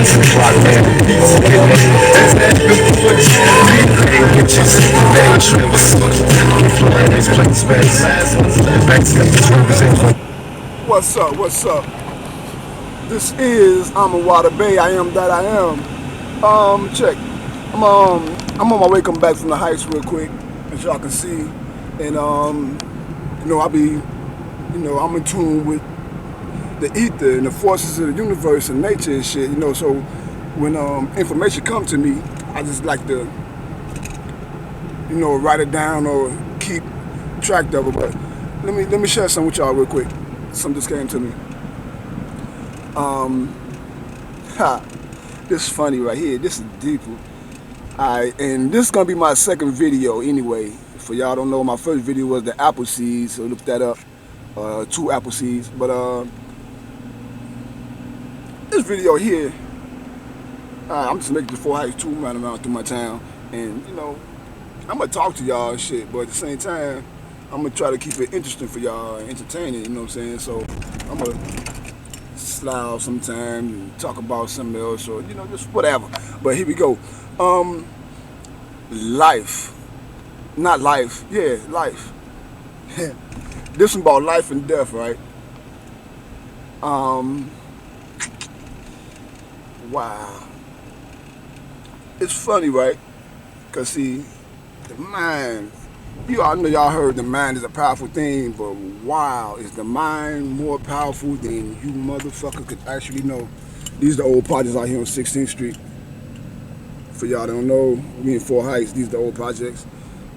to the block, man. Get bitches, day trips. Get flying these planes, man. Back to these rivers and What's up? What's up? This is I'm in Water Bay. I am that I am. Check. I'm on my way coming back from the heights real quick, as y'all can see, and I'll be, I'm in tune with the ether and the forces of the universe and nature and shit. So when information comes to me, I just like to, write it down or keep track of it. But let me share something with y'all real quick. Something just came to me. This is funny right here. This is deep. And this is gonna be my second video anyway. For y'all don't know, my first video was the apple seeds, so look that up. 2 apple seeds. But this video here, I'm just making the 4 hikes 2 running around through my town, and I'm gonna talk to y'all and shit, but at the same time, I'm gonna try to keep it interesting for y'all and entertaining. You know what I'm saying? So I'm gonna slide off sometime and talk about something else, or just whatever. But here we go. Life, not life. Yeah, life. This one about life and death, right? Wow. It's funny, right? Cause see, the mind. I know y'all heard the mind is a powerful thing, but wow, is the mind more powerful than you motherfucker could actually know? These are the old projects out here on 16th Street. For y'all that don't know, we in 4 Heights. These are the old projects.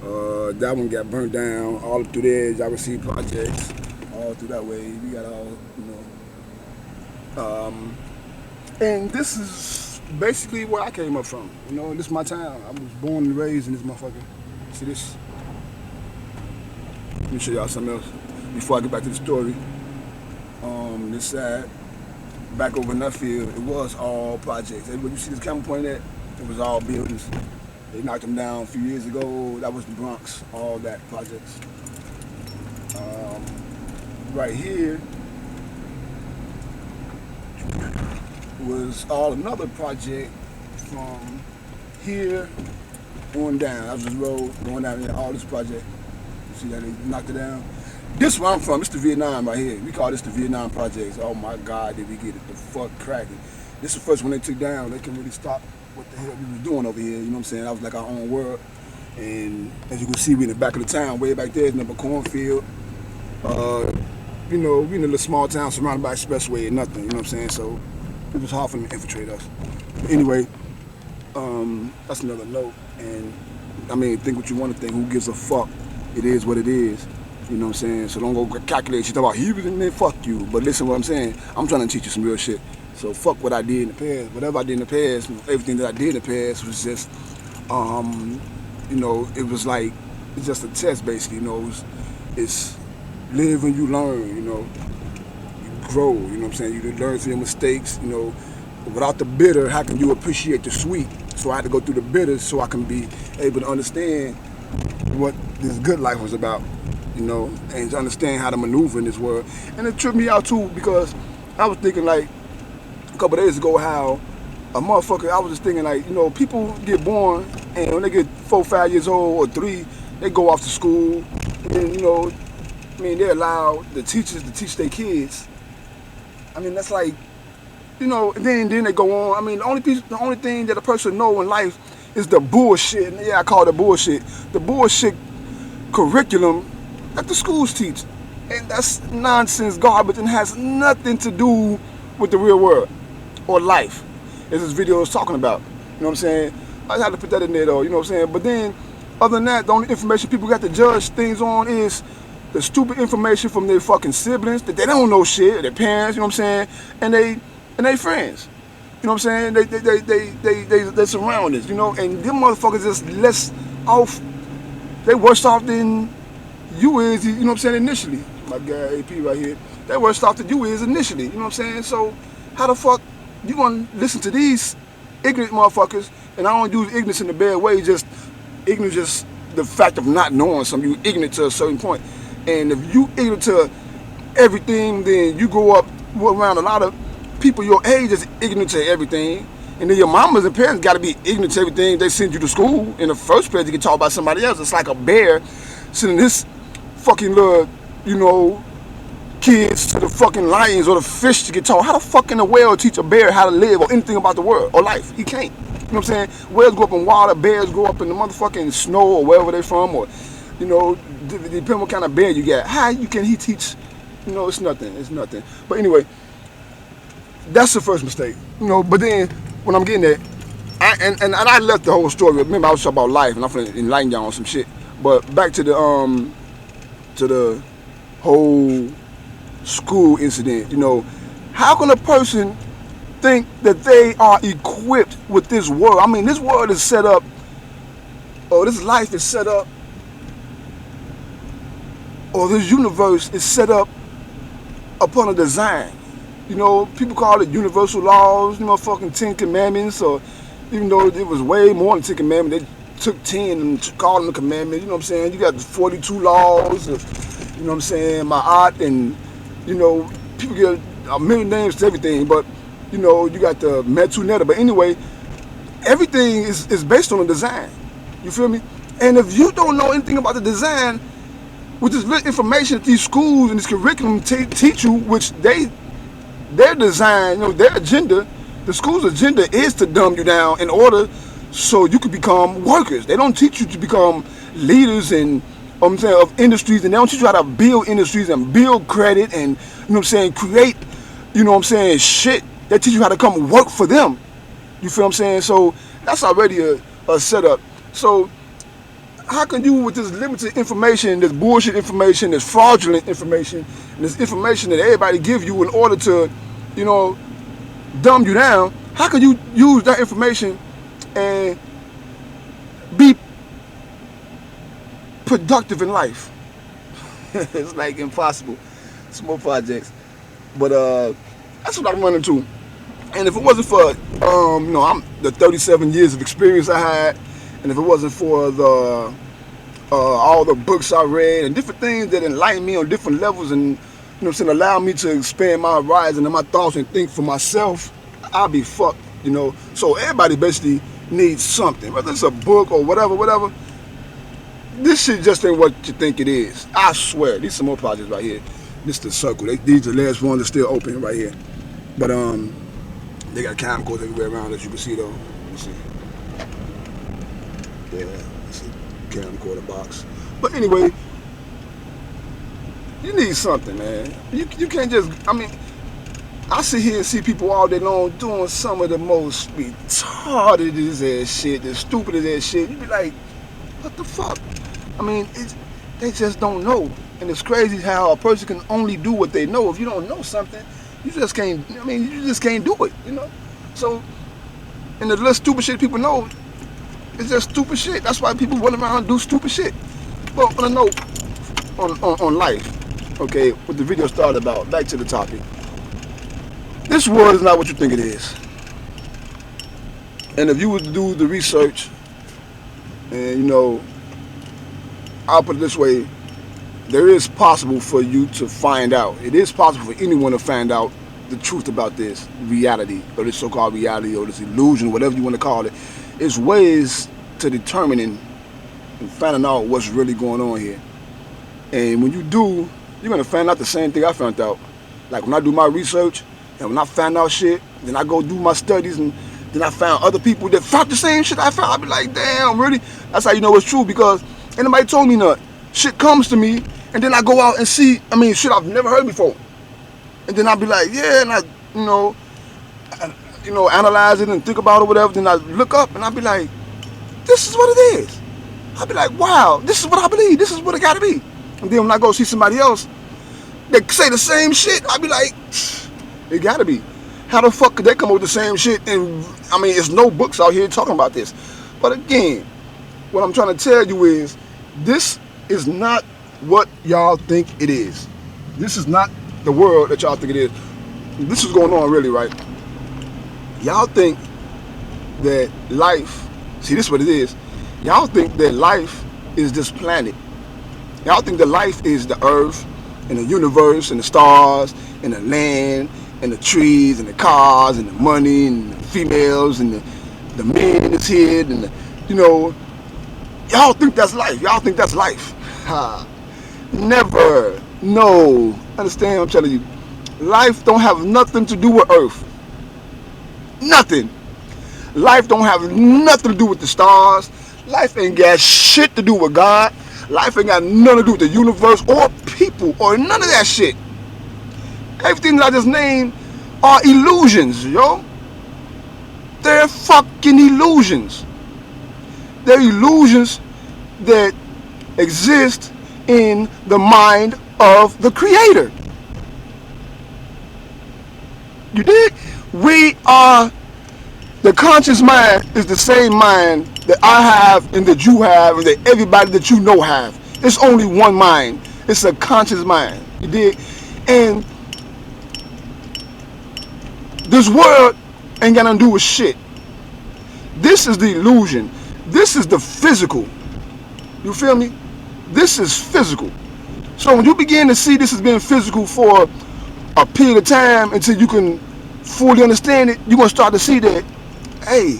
That one got burnt down. All up through there, y'all can see projects. All through that way, we got all, and this is basically where I came up from. This is my town. I was born and raised in this motherfucker. See this? Let me show y'all something else before I get back to the story. This side, back over in that field, it was all projects. Everybody, you see this camera pointing at? It was all buildings. They knocked them down a few years ago. That was the Bronx, all that projects. Right here was all another project from here on down. That was this road going down there, all this project. See that they knocked it down? This is where I'm from. It's the Vietnam right here. We call this the Vietnam projects. Oh my God, did we get it the fuck cracking. This is the first one they took down. They couldn't really stop what the hell we was doing over here. You know what I'm saying? That was like our own world. And as you can see, we in the back of the town. Way back there is another cornfield. We in a little small town surrounded by expressway and nothing. You know what I'm saying? So it was hard for them to infiltrate us. But anyway, that's another note. And I mean, think what you want to think. Who gives a fuck? It is what it is. You know what I'm saying? So don't go calculate shit about he was in there, fuck you. But listen what I'm saying. I'm trying to teach you some real shit. So fuck what I did in the past. Whatever I did in the past, everything that I did in the past was just, it was like, it's just a test basically. It's live and you learn. You grow. You know what I'm saying? You learn from your mistakes. Without the bitter, how can you appreciate the sweet? So I had to go through the bitter so I can be able to understand what this good life was about. And to understand how to maneuver in this world. And it tripped me out too, because I was thinking like a couple of days ago how a motherfucker, I was just thinking like, people get born and when they get 4, 5 years old or 3, they go off to school and they're allowed the teachers to teach their kids. I mean, that's like, and then they go on. I mean, the only thing that a person know in life is the bullshit. And yeah, I call it bullshit. The bullshit curriculum that the schools teach. And that's nonsense, garbage, and has nothing to do with the real world or life, as this video is talking about. You know what I'm saying? I had to put that in there though, you know what I'm saying? But then, other than that, the only information people got to judge things on is the stupid information from their fucking siblings, that they don't know shit, their parents, you know what I'm saying? And they friends. You know what I'm saying? They surroundings, and them motherfuckers just less off, they worse off than you is, you know what I'm saying, initially. My guy AP right here. They worse off than you is initially, you know what I'm saying? So how the fuck you gonna listen to these ignorant motherfuckers? And I don't use ignorance in a bad way, just ignorance, just the fact of not knowing something. You ignorant to a certain point. And if you ignorant to everything, then you grow up around a lot of people your age is ignorant to everything. And then your mamas and parents got to be ignorant to everything they send you to school in the first place. You can talk about somebody else. It's like a bear sending this fucking little, kids to the fucking lions or the fish to get taught. How the fuck can a whale teach a bear how to live or anything about the world or life? He can't. You know what I'm saying? Whales grow up in water, bears grow up in the motherfucking snow or wherever they're from, or, depending what kind of bear you get. How can he teach? It's nothing. It's nothing. But anyway, that's the first mistake. But then when I'm getting at, I left the whole story. Remember, I was talking about life, and I'm gonna enlighten y'all on some shit. But back to the whole school incident. How can a person think that they are equipped with this world? I mean, this world is set up, or this life is set up, or this universe is set up upon a design. People call it universal laws, fucking 10 commandments, or even though it was way more than 10 commandments, they took 10 and called them a commandment. You know what I'm saying? You got the 42 laws, Ma'at, and, people get a million names to everything, but, you got the Metu Netta. But anyway, everything is based on a design. You feel me? And if you don't know anything about the design, with this little information that these schools and this curriculum teach you, which their design, their agenda, the school's agenda is to dumb you down in order so you can become workers. They don't teach you to become leaders and of industries, and they don't teach you how to build industries and build credit and create, shit. They teach you how to come work for them. You feel what I'm saying? So that's already a setup. So how can you, with this limited information, this bullshit information, this fraudulent information, and this information that everybody give you in order to, dumb you down, how can you use that information and be productive in life? It's like impossible. Small projects. But that's what I'm running to. And if it wasn't for, I'm the 37 years of experience I had, and if it wasn't for the all the books I read and different things that enlightened me on different levels and allow me to expand my horizon and my thoughts and think for myself, I'll be fucked. So everybody basically needs something, whether it's a book or whatever. This shit just ain't what you think it is. I swear. These some more projects right here. This the circle. These are the last ones that's still open right here. But they got camcorders everywhere around, as you can see though. Let me see. Yeah, it's a camcorder box. But anyway, you need something, man. You can't just, I sit here and see people all day long doing some of the most retarded ass shit, the stupidest ass shit. You be like, what the fuck? They just don't know. And it's crazy how a person can only do what they know. If you don't know something, you just can't, you just can't do it, So, and the little stupid shit people know, it's just stupid shit. That's why people run around and do stupid shit. Well, on a note, on life, okay, what the video started about, back to the topic. This world is not what you think it is. And if you would do the research, and I'll put it this way, there is possible for you to find out. It is possible for anyone to find out the truth about this reality, or this so-called reality, or this illusion, whatever you want to call it. It's ways to determining and finding out what's really going on here. And when you do, you're going to find out the same thing I found out. Like when I do my research, and when I find out shit, then I go do my studies, and then I found other people that found the same shit I found. I be like, damn, really? That's how you know it's true, because anybody told me nothing. Shit comes to me, and then I go out and see, shit I've never heard before. And then I'll be like, yeah, and I, analyze it and think about it, whatever. Then I look up, and I'll be like, this is what it is. I'll be like, wow, this is what I believe. This is what it got to be. And then when I go see somebody else, they say the same shit. I'll be like, it got to be. How the fuck could they come up with the same shit? And, it's no books out here talking about this. But again, what I'm trying to tell you is, this is not what y'all think it is. This is not the world that y'all think it is. This is going on really, right? Y'all think that life, see, this is what it is. Y'all think that life is this planet. Y'all think that life is the earth and the universe and the stars and the land and the trees and the cars and the money and the females and the men that's here and you know, y'all think that's life. Y'all think that's life. Ha. Never. No. Understand what I'm telling you? Life don't have nothing to do with Earth. Nothing. Life don't have nothing to do with the stars. Life ain't got shit to do with God. Life ain't got nothing to do with the universe or people or none of that shit. Everything that I just named are illusions, yo. They're fucking illusions. They're illusions that exist in the mind of the Creator. You dig? We are, the conscious mind is the same mind that I have and that you have and that everybody that you know have. It's only one mind. It's a conscious mind. You dig? And this world ain't got nothing to do with shit. This is the illusion. This is the physical. You feel me? This is physical. So when you begin to see this as being physical for a period of time until you can fully understand it, you're going to start to see that, hey,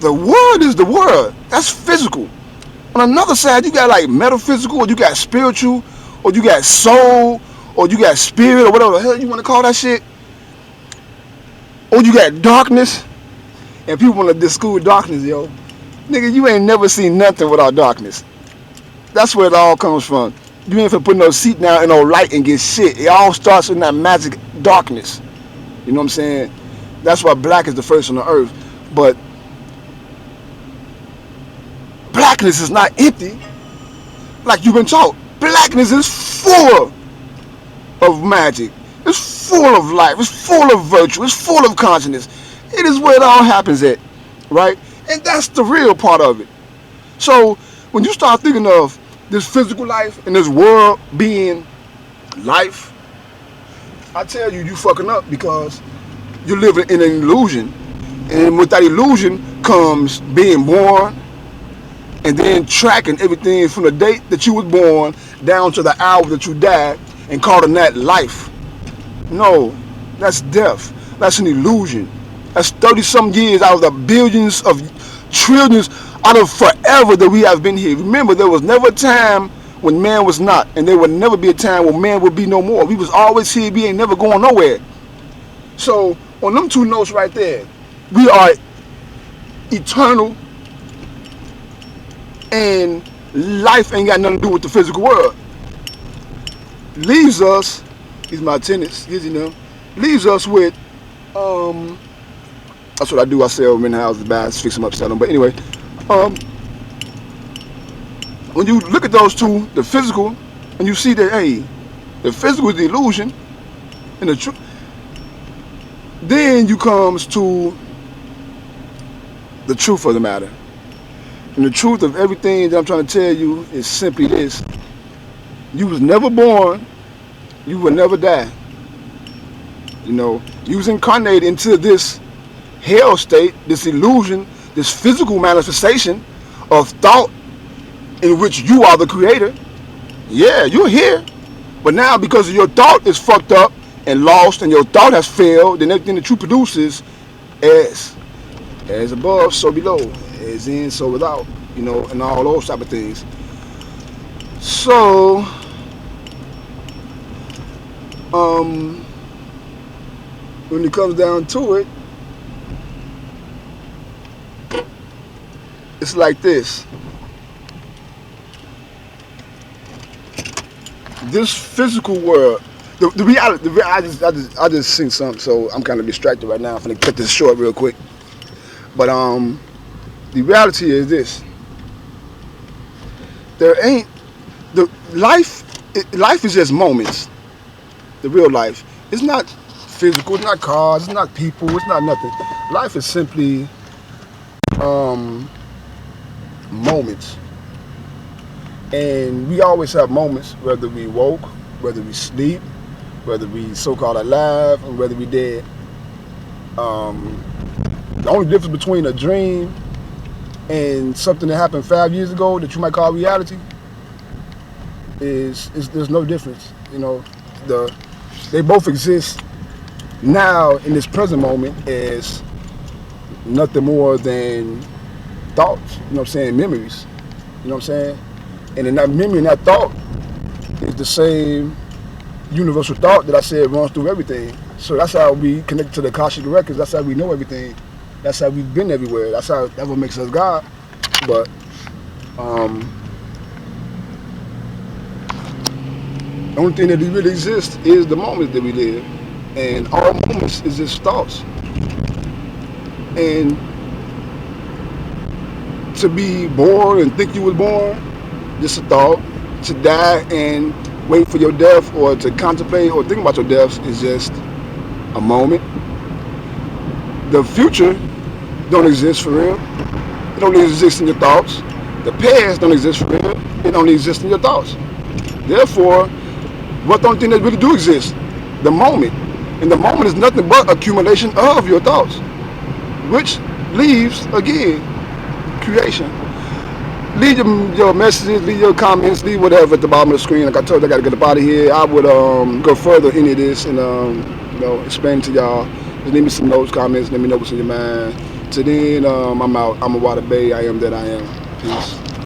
the world is the world. That's physical. On another side, you got like metaphysical, or you got spiritual, or you got soul, or you got spirit, or whatever the hell you want to call that shit. Or you got darkness. And people want to discourage darkness, yo. Nigga, you ain't never seen nothing without darkness. That's where it all comes from. You ain't finna put no seat down and no light and get shit. It all starts in that magic darkness. You know what I'm saying? That's why black is the first on the earth. But blackness is not empty. Like you've been taught. Blackness is full of magic. It's full of life. It's full of virtue. It's full of consciousness. It is where it all happens at. Right? And that's the real part of it. So when you start thinking of this physical life and this world being life, I tell you, you fucking up because you're living in an illusion. And with that illusion comes being born and then tracking everything from the date that you was born down to the hour that you died and calling that life. No, that's death. That's an illusion. That's 30-some years out of the billions of trillions out of forever that we have been here. Remember, there was never a time when man was not, and there would never be a time when man would be no more. We was always here. We ain't never going nowhere. So on them two notes right there, we are eternal, and life ain't got nothing to do with the physical world. Leaves us, these my tenants, you know, leaves us with, that's what I do. I sell them in houses, buy, fix them up, sell them. But anyway, when you look at those two, the physical, and you see that, hey, the physical is the illusion, and the truth, then you comes to the truth of the matter. And the truth of everything that I'm trying to tell you is simply this. You was never born, you will never die. You know, you was incarnated into this hell state, this illusion, this physical manifestation of thought in which you are the creator. Yeah, you're here. But now because your thought is fucked up and lost and your thought has failed, then everything that you produce is as above, so below. As in, so without. You know, and all those type of things. So, when it comes down to it, it's like this. This physical world, the reality, I just seen something, so I'm kind of distracted right now. I'm gonna cut this short real quick. But the reality is this: there ain't the life. Life is just moments. The real life. It's not physical. It's not cars. It's not people. It's not nothing. Life is simply moments. And we always have moments, whether we woke, whether we sleep, whether we so-called alive, and whether we dead. The only difference between a dream and something that happened 5 years ago that you might call reality is there's no difference. You know, they both exist now in this present moment is nothing more than thoughts, you know what I'm saying, memories, you know what I'm saying? And in that memory and that thought is the same universal thought that I said runs through everything. So that's how we connect to the Akashic records. That's how we know everything. That's how we've been everywhere. That's what makes us God. But the only thing that really exists is the moment that we live, and all moments is just thoughts. And to be born and think you was born, just a thought. To die and wait for your death, or to contemplate or think about your death, is just a moment. The future don't exist for real. It only exists in your thoughts. The past don't exist for real. It only exists in your thoughts. Therefore, what's the only thing that really do exist? The moment. And the moment is nothing but accumulation of your thoughts, which leaves, again, creation. Leave your messages, leave your comments, leave whatever at the bottom of the screen. Like I told you, I got to get up out of here. I would go further into this and explain to y'all. Just leave me some notes, comments, let me know what's in your mind. Till then, I'm out. I'm a Water Bay. I am that I am. Peace.